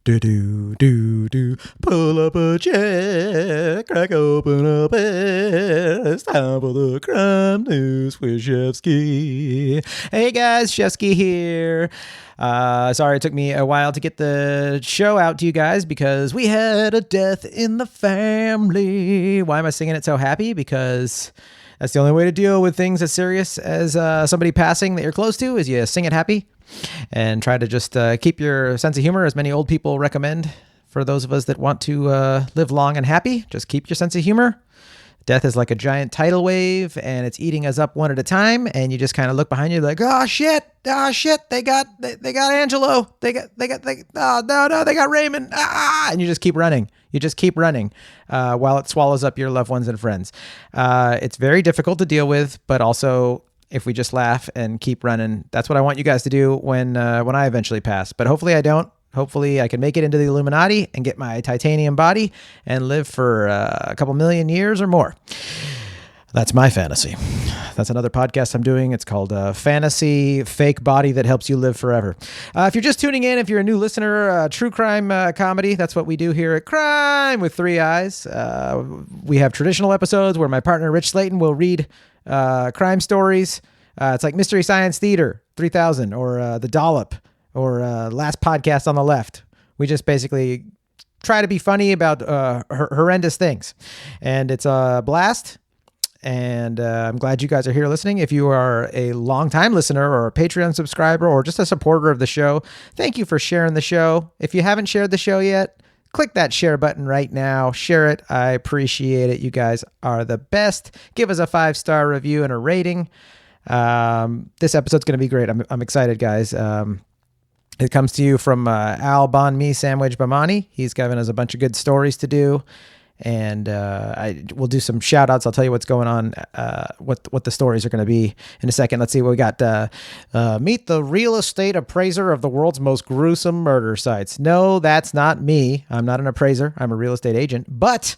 Do do do do. Pull up a chair, crack open a beer. It's time for the CRiiiME News with Shefsky. Hey guys, Shefsky here. Sorry it took me a while to get the show out to you guys because we had a death in the family. Why am I singing it so happy? Because that's the only way to deal with things as serious as somebody passing that you're close to, is you sing it happy and try to just keep your sense of humor, as many old people recommend for those of us that want to live long and happy. Just keep your sense of humor. Death is like a giant tidal wave, and it's eating us up one at a time. And you just kind of look behind you, like, oh shit, they got Angelo, they got Raymond, and you just keep running. You just keep running while it swallows up your loved ones and friends. It's very difficult to deal with, but also if we just laugh and keep running, that's what I want you guys to do when I eventually pass. But hopefully I don't. Hopefully I can make it into the Illuminati and get my titanium body and live for a couple million years or more. That's my fantasy. That's another podcast I'm doing. It's called Fantasy Fake Body That Helps You Live Forever. If you're just tuning in, if you're a new listener, true crime comedy, that's what we do here at CRiiiME with 3 Eyes. We have traditional episodes where my partner Rich Slayton will read crime stories. It's like Mystery Science Theater 3000 or The Dollop or Last Podcast on the Left. We just basically try to be funny about horrendous things. And it's a blast. And I'm glad you guys are here listening. If you are a longtime listener or a Patreon subscriber or just a supporter of the show, thank you for sharing the show. If you haven't shared the show yet, click that share button right now. Share it. I appreciate it. You guys are the best. Give us a 5-star review and a rating. This episode's going to be great. I'm excited, guys. It comes to you from Al Bon Me Sandwich Bamani. He's given us a bunch of good stories to do. And I will do some shout outs. I'll tell you what's going on, what the stories are going to be in a second. Let's see what we got. Meet the real estate appraiser of the world's most gruesome murder sites. No, that's not me. I'm not an appraiser. I'm a real estate agent, but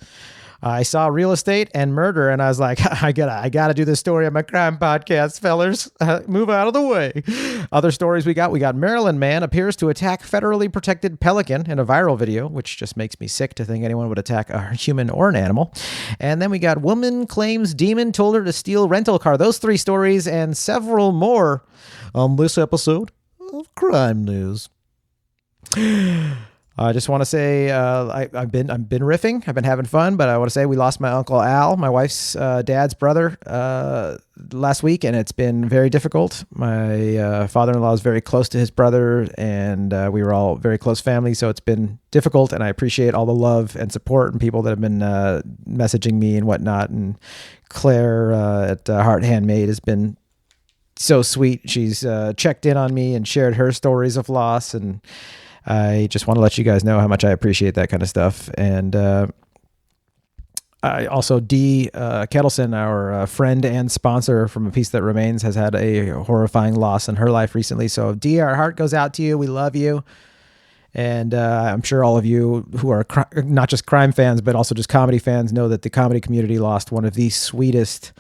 I saw real estate and murder, and I was like, I gotta do this story on my crime podcast, fellers. Move out of the way. Other stories we got Maryland man appears to attack federally protected pelican in a viral video, which just makes me sick to think anyone would attack a human or an animal. And then we got woman claims demon told her to steal rental car. Those 3 stories and several more on this episode of CRiiiME News. I just want to say I've been riffing. I've been having fun, but I want to say we lost my Uncle Al, my wife's dad's brother, last week, and it's been very difficult. My father-in-law is very close to his brother, and we were all very close family, so it's been difficult, and I appreciate all the love and support and people that have been messaging me and whatnot. And Claire at Heart Handmade has been so sweet. She's checked in on me and shared her stories of loss, and I just want to let you guys know how much I appreciate that kind of stuff. And I also, Ketelson, our friend and sponsor from A Piece That Remains, has had a horrifying loss in her life recently. So D, our heart goes out to you. We love you. And I'm sure all of you who are not just crime fans, but also just comedy fans know that the comedy community lost one of the sweetest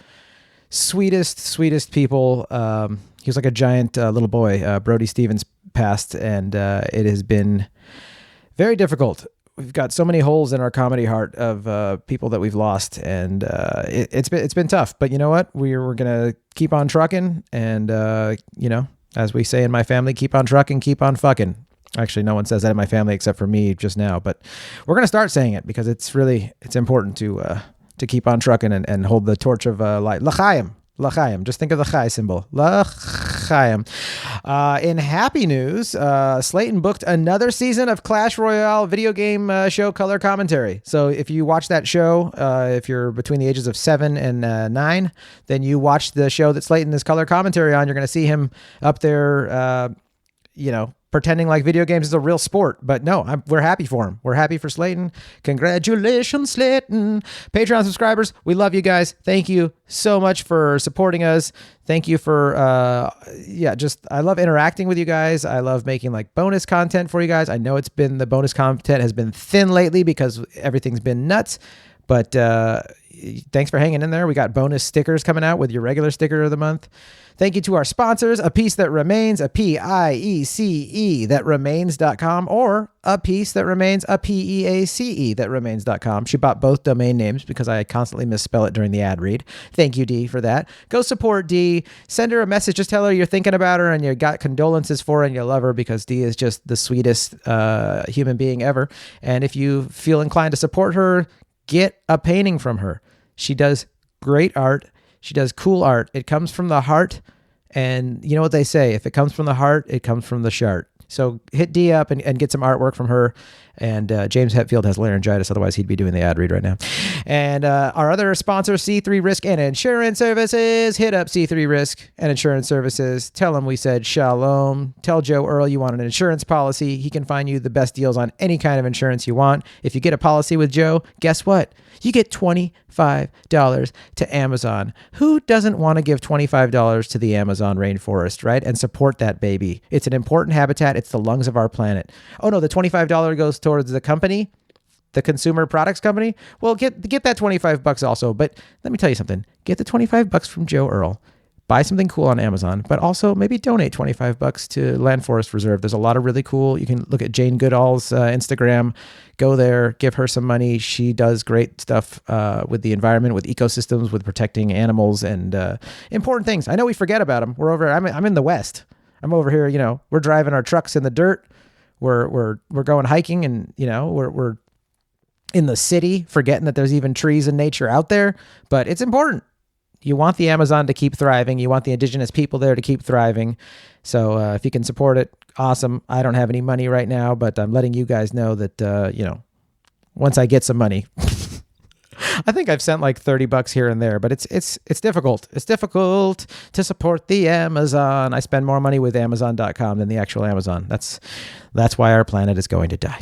people. He was like a giant little boy. Brody Stevens passed, and it has been very difficult. We've got so many holes in our comedy heart of people that we've lost, and it's been tough. But you know what? We're gonna keep on trucking, and as we say in my family, keep on trucking, keep on fucking. Actually, no one says that in my family except for me just now, but we're gonna start saying it because it's important to keep on trucking and hold the torch of light. L'chaim. Just think of the chai symbol. L'chaim. In happy news, Slayton booked another season of Clash Royale video game show color commentary. So if you watch that show, if you're between the ages of 7 and 9, then you watch the show that Slayton is color commentary on. You're going to see him up there, pretending like video games is a real sport. But no, we're happy for him. We're happy for Slayton. Congratulations, Slayton. Patreon subscribers, we love you guys. Thank you so much for supporting us. Thank you for, I love interacting with you guys. I love making like bonus content for you guys. I know the bonus content has been thin lately because everything's been nuts. But thanks for hanging in there. We got bonus stickers coming out with your regular sticker of the month. Thank you to our sponsors, A Piece That Remains, a Piece that remains.com, or A Piece That Remains, a Peace that remains.com. She bought both domain names because I constantly misspell it during the ad read. Thank you, Dee, for that. Go support Dee. Send her a message. Just tell her you're thinking about her and you got condolences for her and you love her, because Dee is just the sweetest human being ever. And if you feel inclined to support her, get a painting from her. She does great art. She does cool art. It comes from the heart. And you know what they say, if it comes from the heart, it comes from the shart. So hit Dee up and get some artwork from her. And James Hetfield has laryngitis, otherwise he'd be doing the ad read right now. And our other sponsor, C3 Risk and Insurance Services. Hit up C3 Risk and Insurance Services. Tell them we said shalom. Tell Joe Erle you want an insurance policy. He can find you the best deals on any kind of insurance you want. If you get a policy with Joe, guess what? You get $25 to Amazon. Who doesn't want to give $25 to the Amazon rainforest, right? And support that baby. It's an important habitat. It's the lungs of our planet. Oh no, the $25 goes towards the company, the consumer products company. Well, get that $25 also. But let me tell you something. Get the $25 from Joe Erle. Buy something cool on Amazon, but also maybe donate $25 to Land Forest Reserve. There's a lot of really cool. You can look at Jane Goodall's Instagram. Go there, give her some money. She does great stuff with the environment, with ecosystems, with protecting animals and important things. I know we forget about them. We're over. I'm in the West. I'm over here. You know, we're driving our trucks in the dirt. We're going hiking, and you know we're in the city, forgetting that there's even trees and nature out there. But it's important. You want the Amazon to keep thriving. You want the indigenous people there to keep thriving. So if you can support it, awesome. I don't have any money right now, but I'm letting you guys know that, once I get some money, I think I've sent like $30 here and there, but it's difficult. It's difficult to support the Amazon. I spend more money with Amazon.com than the actual Amazon. That's why our planet is going to die.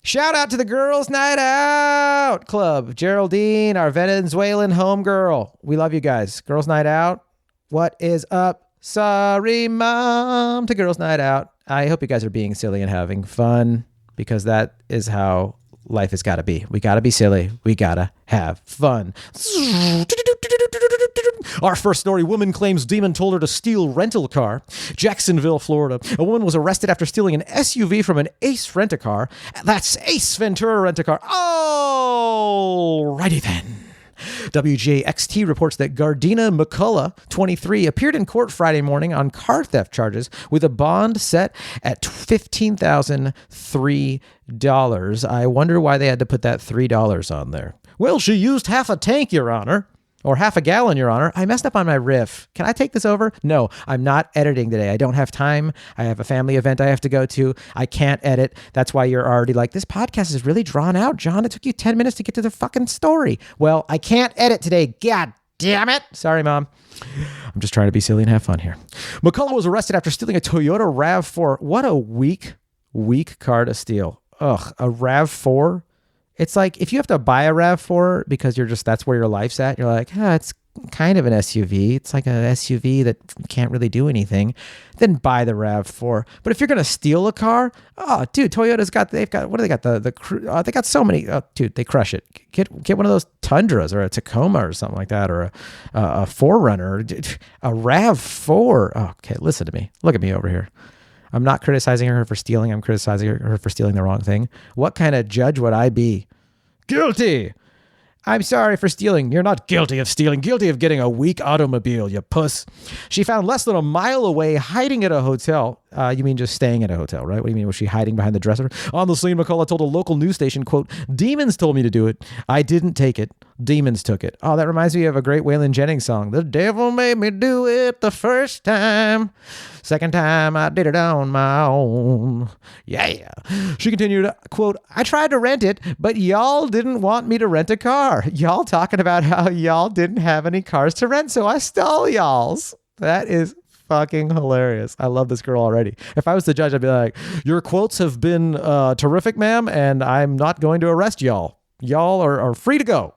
Shout out to the Girls Night Out Club. Geraldine, our Venezuelan homegirl. We love you guys. Girls Night Out. What is up? Sorry, Mom, to Girls Night Out. I hope you guys are being silly and having fun, because that is how life has got to be. We got to be silly. We got to have fun. Our first story, woman claims demon told her to steal rental car. Jacksonville, Florida. A woman was arrested after stealing an SUV from an Ace Rent-A-Car. That's Ace Ventura Rent-A-Car. Alrighty then. WJXT reports that Gardena McCullough, 23, appeared in court Friday morning on car theft charges with a bond set at $15,003. I wonder why they had to put that $3 on there. Well, she used half a tank, Your Honor. Or half a gallon, Your Honor. I messed up on my riff. Can I take this over? No, I'm not editing today. I don't have time. I have a family event I have to go to. I can't edit. That's why you're already like, this podcast is really drawn out, John. It took you 10 minutes to get to the fucking story. Well, I can't edit today. God damn it. Sorry, Mom. I'm just trying to be silly and have fun here. McCullough was arrested after stealing a Toyota RAV4. What a weak car to steal. Ugh, a RAV4? It's like if you have to buy a RAV4 because that's where your life's at. You're like, it's kind of an SUV. It's like an SUV that can't really do anything. Then buy the RAV4. But if you're going to steal a car, oh, dude, Toyota's they've got, what do they got? They got so many, dude, they crush it. Get one of those Tundras or a Tacoma or something like that, or a 4Runner, a RAV4. Oh, okay, listen to me. Look at me over here. I'm not criticizing her for stealing. I'm criticizing her for stealing the wrong thing. What kind of judge would I be? Guilty. I'm sorry for stealing. You're not guilty of stealing. Guilty of getting a weak automobile, you puss. She found less than a mile away, hiding at a hotel. You mean just staying at a hotel, right? What do you mean? Was she hiding behind the dresser? On the scene, McCullough told a local news station, quote, "Demons told me to do it. I didn't take it. Demons took it." Oh, that reminds me of a great Waylon Jennings song. The devil made me do it the first time. Second time I did it on my own. Yeah. She continued, quote, "I tried to rent it, but y'all didn't want me to rent a car. Y'all talking about how y'all didn't have any cars to rent, so I stole y'all's." That is fucking hilarious. I love this girl already. If I was the judge, I'd be like, "Your quotes have been terrific, ma'am, and I'm not going to arrest y'all. Y'all are free to go."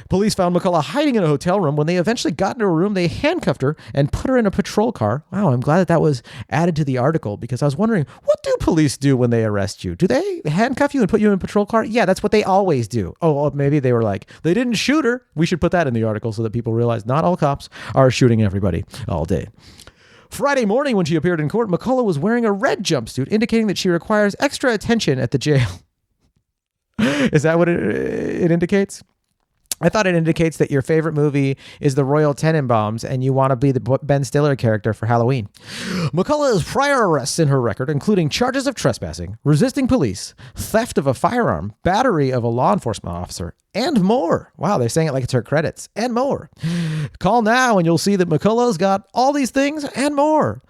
Police found McCullough hiding in a hotel room. When they eventually got into a room, they handcuffed her and put her in a patrol car. Wow, I'm glad that was added to the article, because I was wondering, what What do police do when they arrest you? Do they handcuff you and put you in a patrol car? Yeah, that's what they always do. Oh, maybe they were like, they didn't shoot her. We should put that in the article so that people realize not all cops are shooting everybody all day. Friday morning when she appeared in court, McCullough was wearing a red jumpsuit, indicating that she requires extra attention at the jail. Is that what it indicates? I thought it indicates that your favorite movie is The Royal Tenenbaums and you want to be the Ben Stiller character for Halloween. McCullough has prior arrests in her record, including charges of trespassing, resisting police, theft of a firearm, battery of a law enforcement officer, and more. Wow, they're saying it like it's her credits. And more. Call now and you'll see that McCullough's got all these things and more.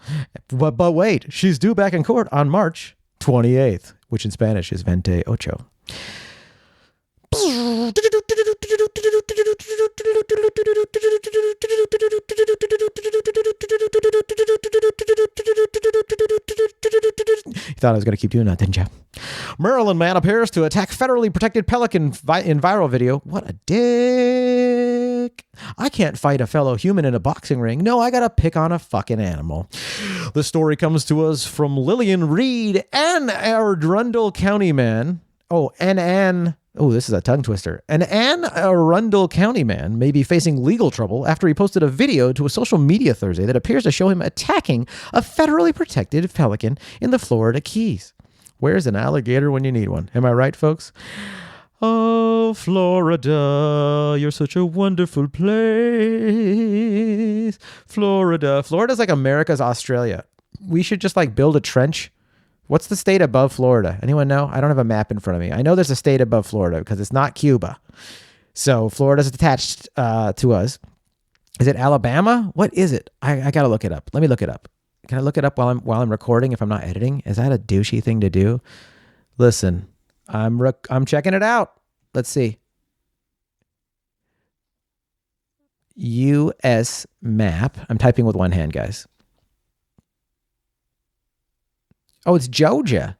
But wait, she's due back in court on March 28th, which in Spanish is 28. You thought I was going to keep doing that, didn't you? Maryland man appears to attack federally protected pelican in viral video. What a dick. I can't fight a fellow human in a boxing ring. No, I got to pick on a fucking animal. The story comes to us from Lillian Reed and our Randall County man. Oh, this is a tongue twister. An Anne Arundel County man may be facing legal trouble after he posted a video to a social media Thursday that appears to show him attacking a federally protected pelican in the Florida Keys. Where's an alligator when you need one? Am I right, folks? Oh, Florida, you're such a wonderful place. Florida. Florida's like America's Australia. We should just like build a trench. What's the state above Florida? Anyone know? I don't have a map in front of me. I know there's a state above Florida because it's not Cuba. So Florida's attached to us. Is it Alabama? What is it? I got to look it up. Let me look it up. Can I look it up while I'm recording if I'm not editing? Is that a douchey thing to do? Listen, I'm checking it out. Let's see. U.S. map. I'm typing with one hand, guys. Oh, it's Georgia.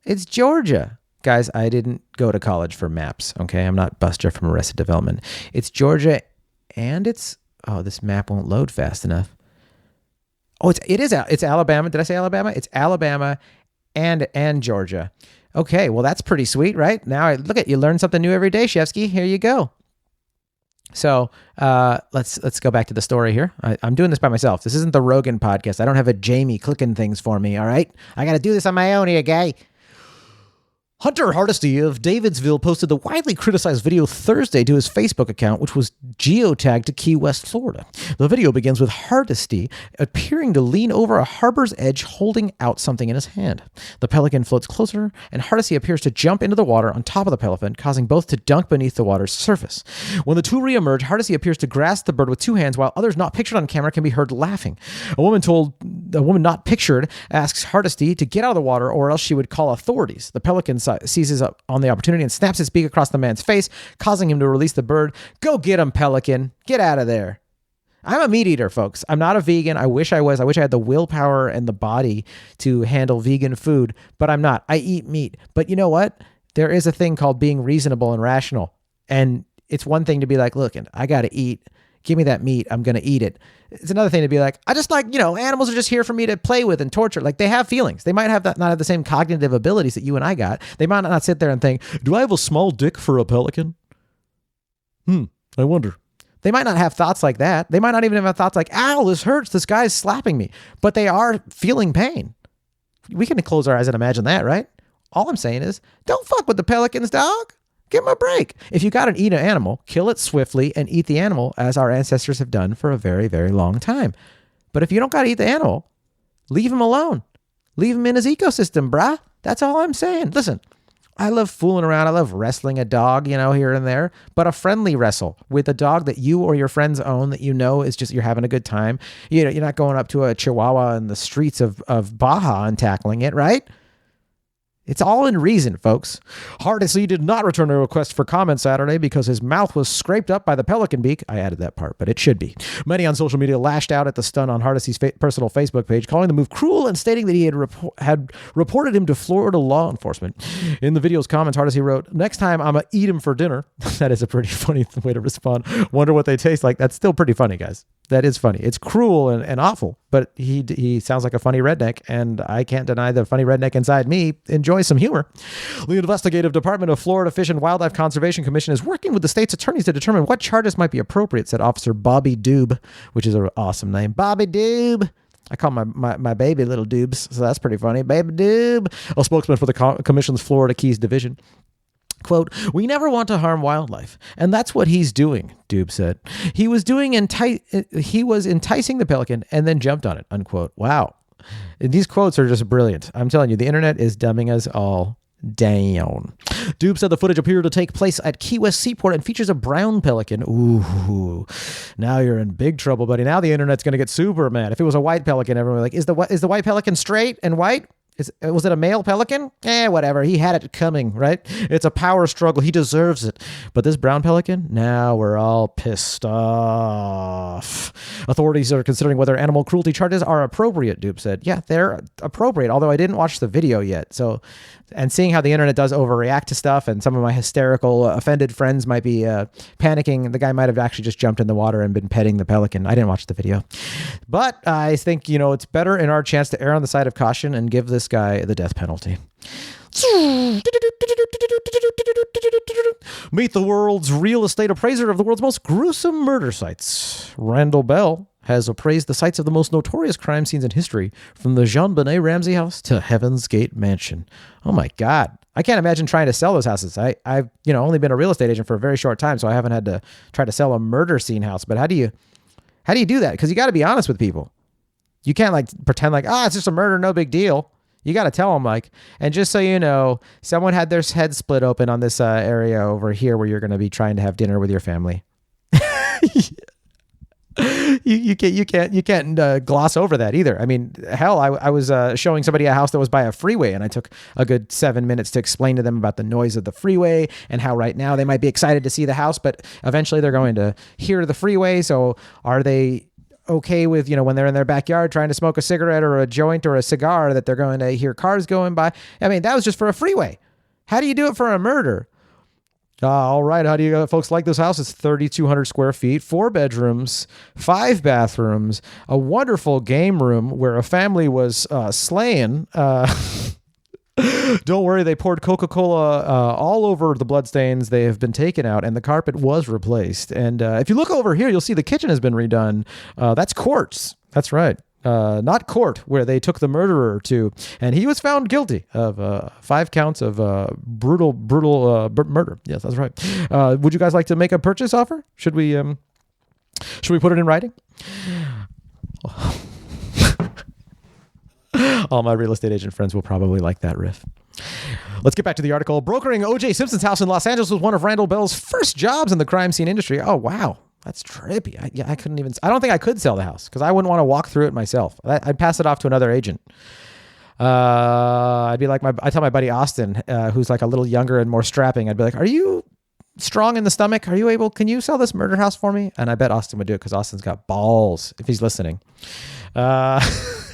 It's Georgia. Guys, I didn't go to college for maps, okay? I'm not Buster from Arrested Development. It's Georgia, and it's... Oh, this map won't load fast enough. Oh, it's Alabama. Did I say Alabama? It's Alabama and Georgia. Okay, well, that's pretty sweet, right? Now, look at you learn something new every day, Shefsky. Here you go. So let's go back to the story here. I'm doing this by myself. This isn't the Rogan podcast. I don't have a Jamie clicking things for me, all right? I got to do this on my own here, guy. Hunter Hardesty of Davidsville posted the widely criticized video Thursday to his Facebook account, which was geotagged to Key West, Florida. The video begins with Hardesty appearing to lean over a harbor's edge holding out something in his hand. The pelican floats closer, and Hardesty appears to jump into the water on top of the pelican, causing both to dunk beneath the water's surface. When the two reemerge, Hardesty appears to grasp the bird with two hands, while others not pictured on camera can be heard laughing. A woman not pictured asks Hardesty to get out of the water or else she would call authorities. The pelican seizes up on the opportunity and snaps its beak across the man's face, causing him to release the bird. Go get him, pelican. Get out of there. I'm a meat eater, folks. I'm not a vegan. I wish I was. I wish I had the willpower and the body to handle vegan food, but I'm not. I eat meat. But you know what? There is a thing called being reasonable and rational. And it's one thing to be like, look, I got to eat. Give me that meat. I'm going to eat it. It's another thing to be like, I just like, animals are just here for me to play with and torture. Like they have feelings. They might not have the same cognitive abilities that you and I got. They might not sit there and think, do I have a small dick for a pelican? I wonder. They might not have thoughts like that. They might not even have thoughts like, ow, this hurts. This guy's slapping me. But they are feeling pain. We can close our eyes and imagine that, right? All I'm saying is, don't fuck with the pelicans, dog. Give him a break. If you got to eat an animal, kill it swiftly and eat the animal as our ancestors have done for a very, very long time. But if you don't got to eat the animal, leave him alone. Leave him in his ecosystem, brah. That's all I'm saying. Listen, I love fooling around. I love wrestling a dog, here and there, but a friendly wrestle with a dog that you or your friends own that is just, you're having a good time. You're not going up to a chihuahua in the streets of Baja and tackling it, right? It's all in reason, folks. Hardesty did not return a request for comment Saturday because his mouth was scraped up by the pelican beak. I added that part, but it should be. Many on social media lashed out at the stunt on Hardesty's personal Facebook page, calling the move cruel and stating that he had reported him to Florida law enforcement. In the video's comments, Hardesty wrote, "Next time I'm going to eat him for dinner." That is a pretty funny way to respond. Wonder what they taste like. That's still pretty funny, guys. That is funny. It's cruel and awful, but he sounds like a funny redneck, and I can't deny the funny redneck inside me enjoys some humor. The investigative department of Florida Fish and Wildlife Conservation Commission is working with the state's attorneys to determine what charges might be appropriate, said Officer Bobby Doob, which is an awesome name. Bobby Doob. I call my baby little Doobs, so that's pretty funny. Baby Doob. A spokesman for the commission's Florida Keys division. Quote, "We never want to harm wildlife, and that's what he's doing," Doob said. He was enticing the pelican and then jumped on it, unquote. Wow. These quotes are just brilliant. I'm telling you, the internet is dumbing us all down. Doob said the footage appeared to take place at Key West Seaport and features a brown pelican. Ooh, now you're in big trouble, buddy. Now the internet's going to get super mad. If it was a white pelican, everyone would be like, is the white pelican straight and white? Was it a male pelican? Whatever. He had it coming, right? It's a power struggle. He deserves it. But this brown pelican, now we're all pissed off. Authorities are considering whether animal cruelty charges are appropriate, Doob said. Yeah, they're appropriate, although I didn't watch the video yet. So, and seeing how the internet does overreact to stuff, and some of my hysterical, offended friends might be panicking. The guy might have actually just jumped in the water and been petting the pelican. I didn't watch the video. But I think, it's better in our chance to err on the side of caution and give this guy the death penalty. Meet the world's real estate appraiser of the world's most gruesome murder sites. Randall Bell has appraised the sites of the most notorious crime scenes in history, from the Jean-Benet Ramsey house to Heaven's Gate Mansion. Oh my God. I can't imagine trying to sell those houses. I've only been a real estate agent for a very short time, so I haven't had to try to sell a murder scene house. But how do you do that? Because you got to be honest with people. You can't pretend it's just a murder, no big deal. You got to tell them and just so you know, someone had their head split open on this area over here where you're going to be trying to have dinner with your family. You can't gloss over that either. I mean, hell, I was showing somebody a house that was by a freeway, and I took a good 7 minutes to explain to them about the noise of the freeway and how right now they might be excited to see the house, but eventually they're going to hear the freeway. So are they okay with, when they're in their backyard trying to smoke a cigarette or a joint or a cigar, that they're going to hear cars going by? I mean, that was just for a freeway. How do you do it for a murder? All right. How do you folks like this house? It's 3,200 square feet, 4 bedrooms, 5 bathrooms, a wonderful game room where a family was slaying. Don't worry, they poured Coca-Cola all over the bloodstains. They have been taken out, and the carpet was replaced. And if you look over here, you'll see the kitchen has been redone. That's quartz. That's right. Not court, where they took the murderer to, and he was found guilty of 5 counts of brutal murder. Yes, that's right. Would you guys like to make a purchase offer? Should we put it in writing? All my real estate agent friends will probably like that riff. Let's get back to the article. Brokering O.J. Simpson's house in Los Angeles was one of Randall Bell's first jobs in the crime scene industry. Oh, wow. That's trippy. I don't think I could sell the house because I wouldn't want to walk through it myself. I'd pass it off to another agent. I tell my buddy Austin, who's a little younger and more strapping, I'd be like, "Are you strong in the stomach? Can you sell this murder house for me?" And I bet Austin would do it because Austin's got balls if he's listening.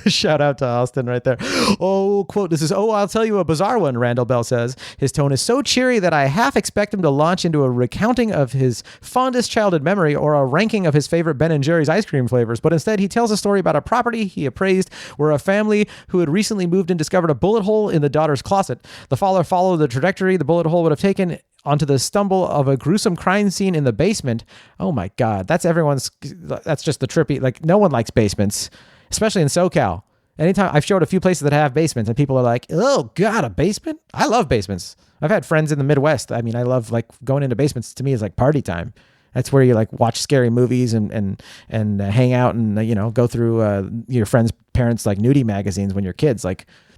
Shout out to Austin right there. Oh, quote, this is, I'll tell you a bizarre one, Randall Bell says. His tone is so cheery that I half expect him to launch into a recounting of his fondest childhood memory or a ranking of his favorite Ben & Jerry's ice cream flavors. But instead, he tells a story about a property he appraised where a family who had recently moved in discovered a bullet hole in the daughter's closet. The father followed the trajectory the bullet hole would have taken onto the stumble of a gruesome crime scene in the basement. Oh my God. That's just the trippy, no one likes basements, especially in SoCal. Anytime I've showed a few places that have basements and people are like, "Oh God, a basement?" I love basements. I've had friends in the Midwest. I mean, I love going into basements. To me is like party time. That's where you watch scary movies and hang out and, go through your friends' parents' nudie magazines when you're kids.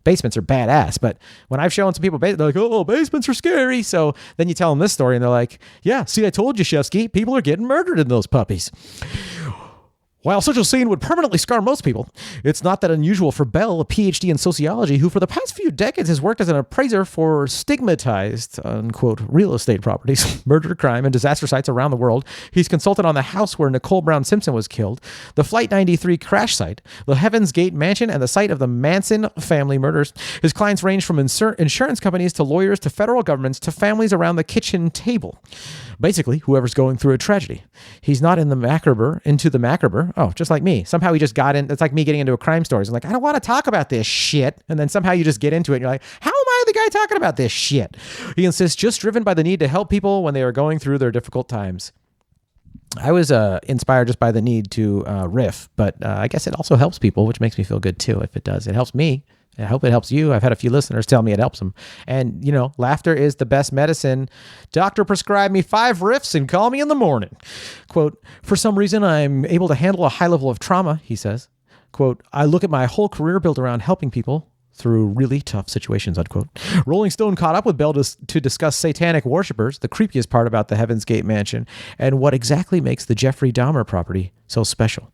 Basements are badass, but when I've shown some people, they're like, "Oh, basements are scary." So then you tell them this story and they're like, "Yeah, see, I told you, Shefsky, people are getting murdered in those puppies." While such a scene would permanently scar most people, it's not that unusual for Bell, a PhD in sociology, who for the past few decades has worked as an appraiser for stigmatized, unquote, real estate properties, murder, crime, and disaster sites around the world. He's consulted on the house where Nicole Brown Simpson was killed, the Flight 93 crash site, the Heaven's Gate mansion, and the site of the Manson family murders. His clients range from insurance companies to lawyers to federal governments to families around the kitchen table. Basically, whoever's going through a tragedy. He's not into the macabre. Oh, just like me. Somehow he just got in. It's like me getting into a crime story. It's like, I don't want to talk about this shit. And then somehow you just get into it and you're like, how am I the guy talking about this shit? He insists, just driven by the need to help people when they are going through their difficult times. I was inspired just by the need to riff, but I guess it also helps people, which makes me feel good too. If it does, it helps me. I hope it helps you. I've had a few listeners tell me it helps them. And, laughter is the best medicine. Doctor prescribed me 5 riffs and call me in the morning. Quote, for some reason, I'm able to handle a high level of trauma, he says. Quote, I look at my whole career built around helping people through really tough situations, unquote. Rolling Stone caught up with Bell to discuss satanic worshipers, the creepiest part about the Heaven's Gate mansion, and what exactly makes the Jeffrey Dahmer property so special.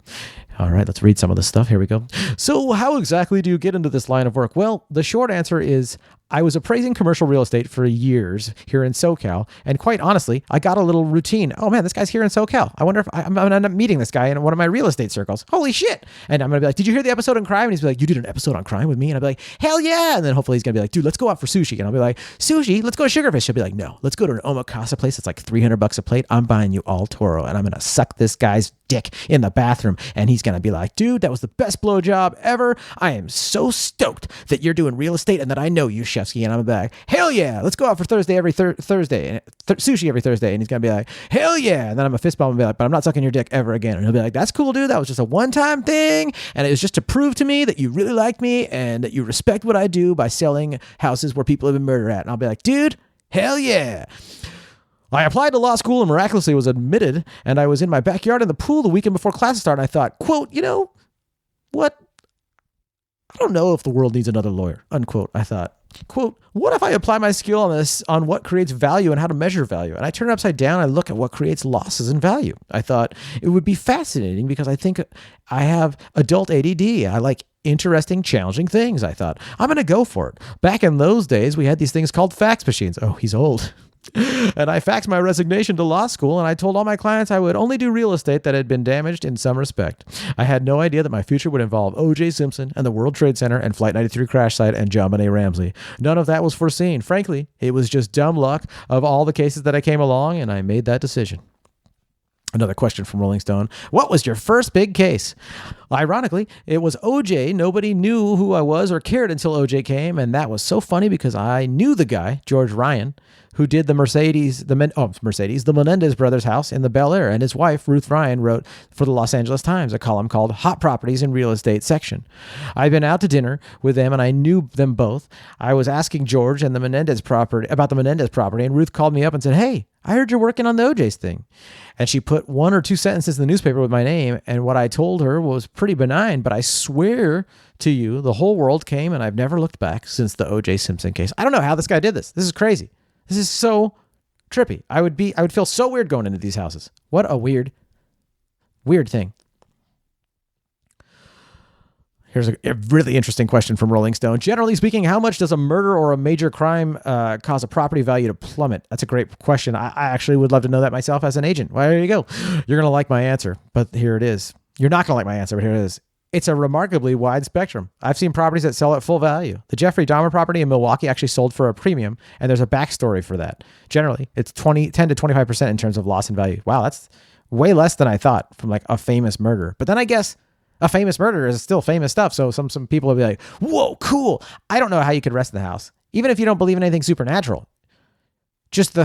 All right, let's read some of the stuff. Here we go. So how exactly do you get into this line of work? Well, the short answer is I was appraising commercial real estate for years here in SoCal. And quite honestly, I got a little routine. Oh man, this guy's here in SoCal. I wonder if I'm going to end up meeting this guy in one of my real estate circles. Holy shit. And I'm going to be like, did you hear the episode on crime? And he's like, you did an episode on crime with me? And I'll be like, hell yeah. And then hopefully he's going to be like, dude, let's go out for sushi. And I'll be like, sushi? Let's go to Sugarfish. He'll be like, no, let's go to an omakase place. It's like $300 a plate. I'm buying you all Toro and I'm going to suck this guy's dick in the bathroom. And he's going to be like, dude, that was the best blowjob ever. I am so stoked that you're doing real estate and that I know you, Shefsky. And I'm like, hell yeah, let's go out for Thursday every Thursday, sushi every Thursday. And he's going to be like, hell yeah. And then I'm a fist bump and be like, but I'm not sucking your dick ever again. And he'll be like, that's cool, dude. That was just a one-time thing. And it was just to prove to me that you really like me and that you respect what I do by selling houses where people have been murdered at. And I'll be like, dude, hell yeah. I applied to law school and miraculously was admitted, and I was in my backyard in the pool the weekend before classes started, and I thought, quote, you know what? I don't know if the world needs another lawyer, unquote. I thought, quote, what if I apply my skill on this, on what creates value and how to measure value? And I turn it upside down, and I look at what creates losses in value. I thought it would be fascinating because I think I have adult ADD. I like interesting, challenging things. I thought, I'm going to go for it. Back in those days, we had these things called fax machines. Oh, he's old. And I faxed my resignation to law school, and I told all my clients I would only do real estate that had been damaged in some respect. I had no idea that my future would involve O.J. Simpson and the World Trade Center and Flight 93 crash site and JonBenet Ramsey. None of that was foreseen. Frankly, it was just dumb luck of all the cases that I came along, and I made that decision. Another question from Rolling Stone. What was your first big case? Ironically, it was OJ. Nobody knew who I was or cared until OJ came. And that was so funny because I knew the guy, George Ryan, who did the the Menendez brothers' house in the Bel Air. And his wife, Ruth Ryan, wrote for the Los Angeles Times a column called Hot Properties in Real Estate section. I'd been out to dinner with them and I knew them both. I was asking George and the Menendez property about the Menendez property. And Ruth called me up and said, hey, I heard you're working on the OJ's thing. And she put 1 or 2 sentences in the newspaper with my name. And what I told her was pretty benign, but I swear to you, the whole world came and I've never looked back since the OJ Simpson case. I don't know how this guy did this. This is crazy. This is so trippy. I would feel so weird going into these houses. What a weird thing. Here's a really interesting question from Rolling Stone. Generally speaking, how much does a murder or a major crime cause a property value to plummet? That's a great question. I actually would love to know that myself as an agent. Well, there you go. You're going to like my answer, but here it is. You're not going to like my answer, but here it is. It's a remarkably wide spectrum. I've seen properties that sell at full value. The Jeffrey Dahmer property in Milwaukee actually sold for a premium, and there's a backstory for that. Generally, it's 10 to 25% in terms of loss in value. Wow, that's way less than I thought from like a famous murder. But then I guess a famous murder is still famous stuff. So some people will be like, whoa, cool. I don't know how you could rest in the house. Even if you don't believe in anything supernatural. Just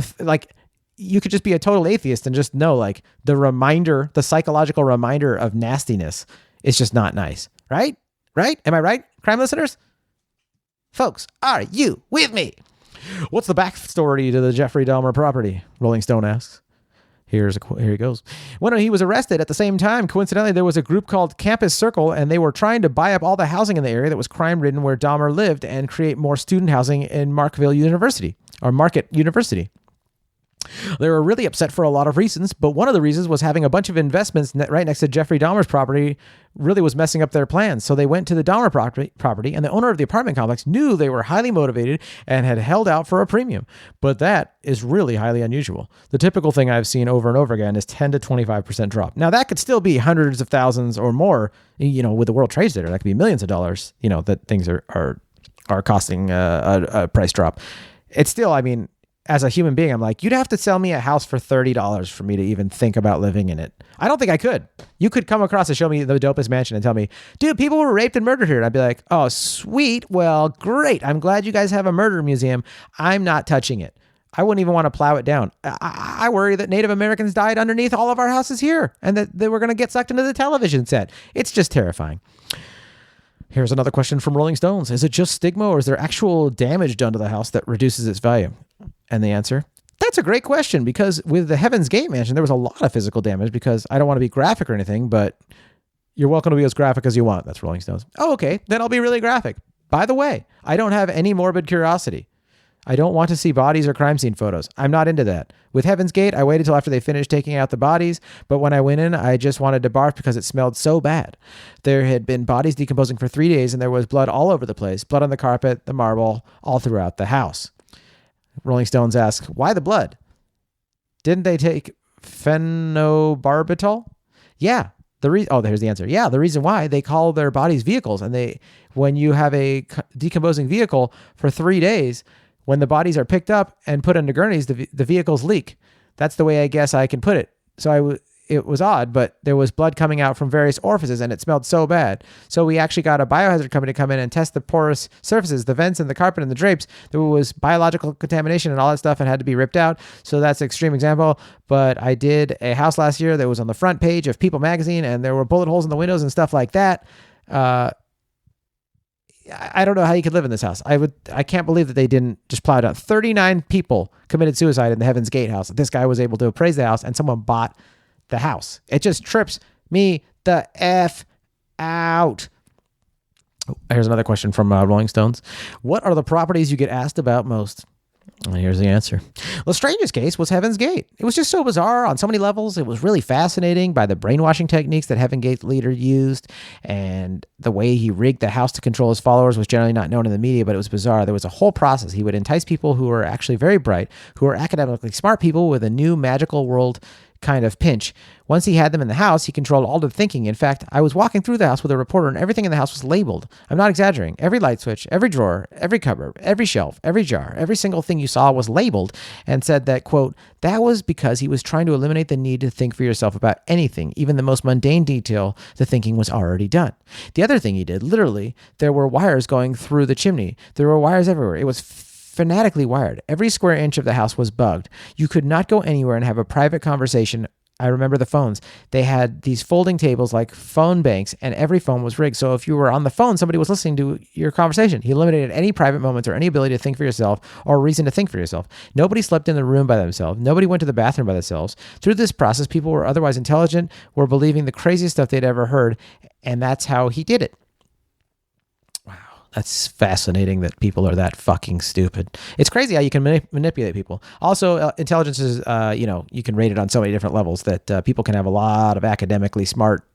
you could just be a total atheist and just know like the psychological reminder of nastiness is just not nice. Right? Right? Am I right, crime listeners? Folks, are you with me? What's the backstory to the Jeffrey Dahmer property? Rolling Stone asks. Here he goes. When he was arrested at the same time, coincidentally, there was a group called Campus Circle, and they were trying to buy up all the housing in the area that was crime-ridden where Dahmer lived and create more student housing in Market University. They were really upset for a lot of reasons, but one of the reasons was having a bunch of investments right next to Jeffrey Dahmer's property really was messing up their plans. So they went to the Dahmer property, and the owner of the apartment complex knew they were highly motivated and had held out for a premium. But that is really highly unusual. The typical thing I've seen over and over again is 10 to 25% drop. Now, that could still be hundreds of thousands or more, with the World Trade Center. That could be millions of dollars, that things are costing a price drop. It's still, as a human being, I'm like, you'd have to sell me a house for $30 for me to even think about living in it. I don't think I could. You could come across and show me the dopest mansion and tell me, dude, people were raped and murdered here. And I'd be like, oh, sweet. Well, great. I'm glad you guys have a murder museum. I'm not touching it. I wouldn't even want to plow it down. I worry that Native Americans died underneath all of our houses here and that they were going to get sucked into the television set. It's just terrifying. Here's another question from Rolling Stones. Is it just stigma, or is there actual damage done to the house that reduces its value? And the answer, that's a great question, because with the Heaven's Gate mansion, there was a lot of physical damage, because I don't want to be graphic or anything, but you're welcome to be as graphic as you want. That's Rolling Stones. Oh, okay. Then I'll be really graphic. By the way, I don't have any morbid curiosity. I don't want to see bodies or crime scene photos. I'm not into that. With Heaven's Gate, I waited till after they finished taking out the bodies, but when I went in, I just wanted to barf because it smelled so bad. There had been bodies decomposing for 3 days, and there was blood all over the place, blood on the carpet, the marble, all throughout the house. Rolling Stones ask, why the blood? Didn't they take phenobarbital? Yeah. Here's the answer. Yeah, the reason why, they call their bodies vehicles, and when you have a decomposing vehicle for 3 days, when the bodies are picked up and put into gurneys, the vehicles leak. That's the way I guess I can put it. So it was odd, but there was blood coming out from various orifices, and it smelled so bad. So we actually got a biohazard company to come in and test the porous surfaces, the vents and the carpet and the drapes. There was biological contamination and all that stuff, and had to be ripped out. So that's an extreme example. But I did a house last year that was on the front page of People magazine, and there were bullet holes in the windows and stuff like that. I don't know how you could live in this house. I can't believe that they didn't just plow it out. 39 people committed suicide in the Heaven's Gate house. This guy was able to appraise the house, and someone bought the house. It just trips me the F out. Here's another question from Rolling Stones. What are the properties you get asked about most? And here's the answer. The strangest case was Heaven's Gate. It was just so bizarre on so many levels. It was really fascinating by the brainwashing techniques that Heaven's Gate leader used, and the way he rigged the house to control his followers was generally not known in the media, but it was bizarre. There was a whole process. He would entice people who were actually very bright, who were academically smart people with a new magical world kind of pinch. Once he had them in the house, he controlled all the thinking. In fact, I was walking through the house with a reporter, and everything in the house was labeled. I'm not exaggerating. Every light switch, every drawer, every cupboard, every shelf, every jar, every single thing you saw was labeled, and said that, quote, that was because he was trying to eliminate the need to think for yourself about anything, even the most mundane detail. The thinking was already done. The other thing he did, literally, there were wires going through the chimney. There were wires everywhere. It was fanatically wired. Every square inch of the house was bugged. You could not go anywhere and have a private conversation. I remember the phones. They had these folding tables like phone banks, and every phone was rigged. So if you were on the phone, somebody was listening to your conversation. He eliminated any private moments or any ability to think for yourself or reason to think for yourself. Nobody slept in the room by themselves. Nobody went to the bathroom by themselves. Through this process, people were otherwise intelligent, were believing the craziest stuff they'd ever heard, and that's how he did it. That's fascinating that people are that fucking stupid. It's crazy how you can manipulate people. Also, intelligence is, you can rate it on so many different levels that people can have a lot of academically smart.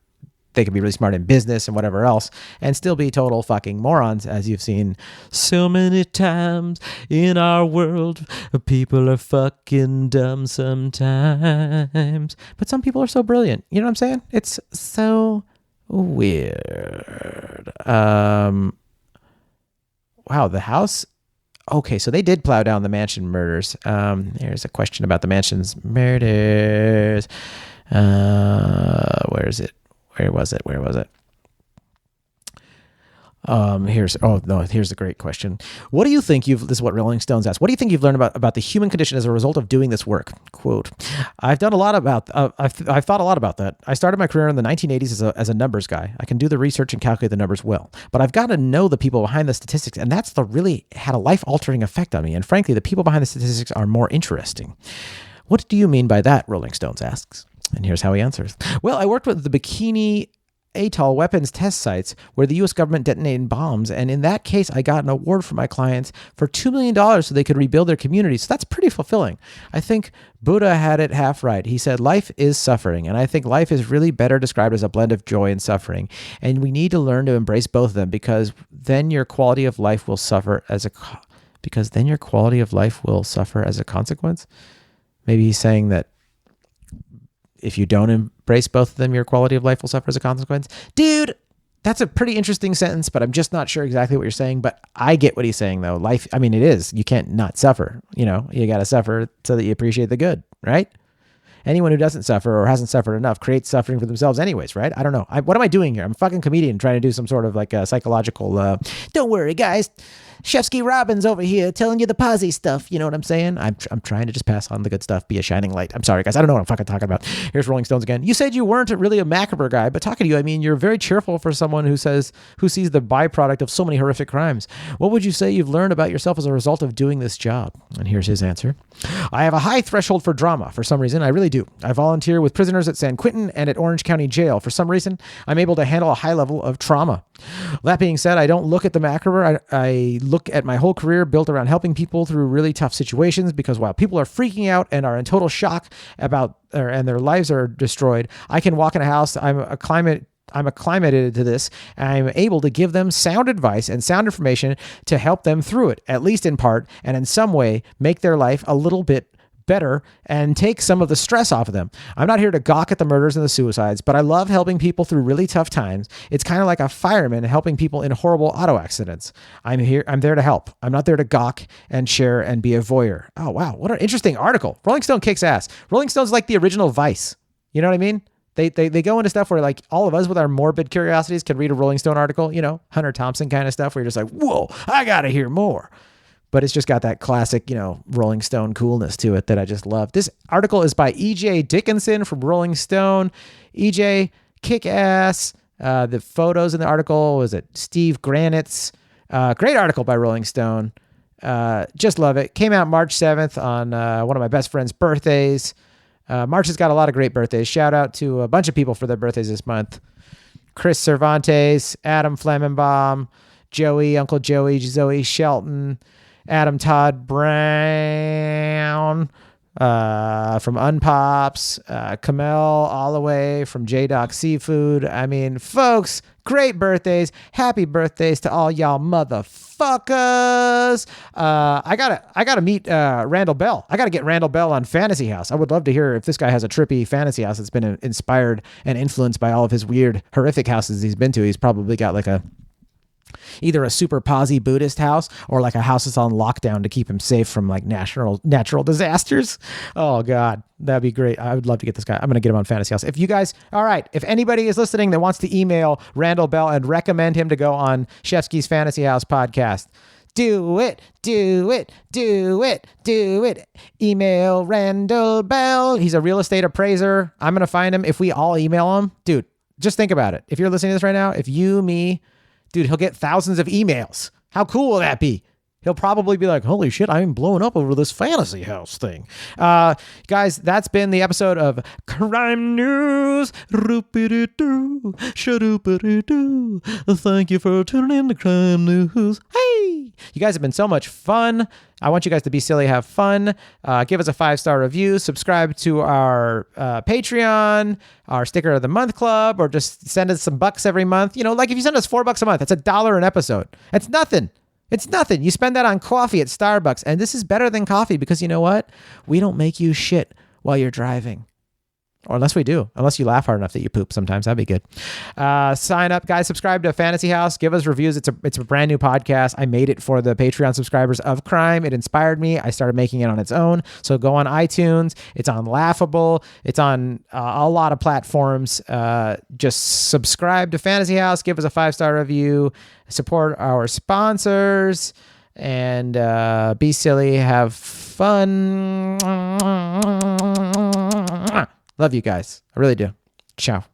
They can be really smart in business and whatever else and still be total fucking morons, as you've seen so many times in our world. People are fucking dumb sometimes, but some people are so brilliant. You know what I'm saying? It's so weird. Wow, the house. Okay, so they did plow down the mansion murders. Here's a question about the mansion's murders. Where is it? Where was it? Here's a great question. What do you think this is what Rolling Stones asked. What do you think you've learned about the human condition as a result of doing this work? Quote, I've thought a lot about that. I started my career in the 1980s as a numbers guy. I can do the research and calculate the numbers well, but I've got to know the people behind the statistics. And that's really had a life altering effect on me. And frankly, the people behind the statistics are more interesting. What do you mean by that? Rolling Stones asks. And here's how he answers. Well, I worked with the bikini atoll weapons test sites where the U.S. government detonated bombs. And in that case, I got an award for my clients for $2 million so they could rebuild their community. So that's pretty fulfilling. I think Buddha had it half right. He said, life is suffering. And I think life is really better described as a blend of joy and suffering. And we need to learn to embrace both of them because then your quality of life will suffer as a consequence. Maybe he's saying that if you don't embrace both of them, your quality of life will suffer as a consequence. Dude, that's a pretty interesting sentence, but I'm just not sure exactly what you're saying. But I get what he's saying, though. Life, I mean, it is. You can't not suffer. You got to suffer so that you appreciate the good, right? Anyone who doesn't suffer or hasn't suffered enough creates suffering for themselves anyways, right? I don't know. What am I doing here? I'm a fucking comedian trying to do some sort of like a psychological, don't worry, guys. Shefsky Robbins over here telling you the posy stuff. You know what I'm saying? I'm trying to just pass on the good stuff, be a shining light. I'm sorry, guys. I don't know what I'm fucking talking about. Here's Rolling Stones again. You said you weren't really a macabre guy, but talking to you, I mean, you're very cheerful for someone who sees the byproduct of so many horrific crimes. What would you say you've learned about yourself as a result of doing this job? And here's his answer. I have a high threshold for drama for some reason. I really do. I volunteer with prisoners at San Quentin and at Orange County Jail. For some reason, I'm able to handle a high level of trauma. That being said, I don't look at the macabre. I look at my whole career built around helping people through really tough situations because while people are freaking out and are in total shock and their lives are destroyed, I can walk in a house. I'm acclimated to this, and I'm able to give them sound advice and sound information to help them through it, at least in part, and in some way make their life a little bit better and take some of the stress off of them. I'm not here to gawk at the murders and the suicides, but I love helping people through really tough times. It's kind of like a fireman helping people in horrible auto accidents. I'm there to help. I'm not there to gawk and share and be a voyeur. Oh, wow. What an interesting article. Rolling Stone kicks ass. Rolling Stone's like the original Vice. You know what I mean? They go into stuff where like all of us with our morbid curiosities can read a Rolling Stone article, Hunter Thompson kind of stuff where you're just like, whoa, I got to hear more. But it's just got that classic, Rolling Stone coolness to it that I just love. This article is by E.J. Dickinson from Rolling Stone. E.J. kick ass. The photos in the article was it Steve Granite's. Great article by Rolling Stone. Just love it. Came out March 7th on one of my best friend's birthdays. March has got a lot of great birthdays. Shout out to a bunch of people for their birthdays this month. Chris Cervantes, Adam Flemmenbaum, Joey, Uncle Joey, Zoe Shelton, Adam Todd Brown from Unpops, Kamel Alloway from J-Doc Seafood. I mean, folks, great birthdays. Happy birthdays to all y'all motherfuckers. I gotta meet Randall Bell. I gotta get Randall Bell on Fantasy House. I would love to hear if this guy has a trippy fantasy house that's been inspired and influenced by all of his weird, horrific houses he's been to. He's probably got like either a super posy Buddhist house or like a house that's on lockdown to keep him safe from like natural disasters. Oh God, that'd be great. I would love to get this guy. I'm going to get him on Fantasy House. If anybody is listening that wants to email Randall Bell and recommend him to go on Shefsky's Fantasy House podcast, do it. Email Randall Bell. He's a real estate appraiser. I'm going to find him. If we all email him, dude, just think about it. If you're listening to this right now, if you, me, dude, he'll get thousands of emails. How cool will that be? He'll probably be like, holy shit, I'm blowing up over this fantasy house thing. Guys, that's been the episode of CRiiiME News. Thank you for tuning in to CRiiiME News. Hey! You guys have been so much fun. I want you guys to be silly, have fun. Give us a 5-star review. Subscribe to our Patreon, our Sticker of the Month Club, or just send us some bucks every month. Like if you send us $4 a month, that's $1 an episode. That's nothing. It's nothing. You spend that on coffee at Starbucks. And this is better than coffee because you know what? We don't make you shit while you're driving. Or unless we do. Unless you laugh hard enough that you poop sometimes. That'd be good. Sign up, guys. Subscribe to Fantasy House. Give us reviews. It's a brand new podcast. I made it for the Patreon subscribers of CRiiiME. It inspired me. I started making it on its own. So go on iTunes. It's on Laughable. It's on a lot of platforms. Just subscribe to Fantasy House. Give us a 5-star review. Support our sponsors. And be silly. Have fun. Love you guys. I really do. Ciao.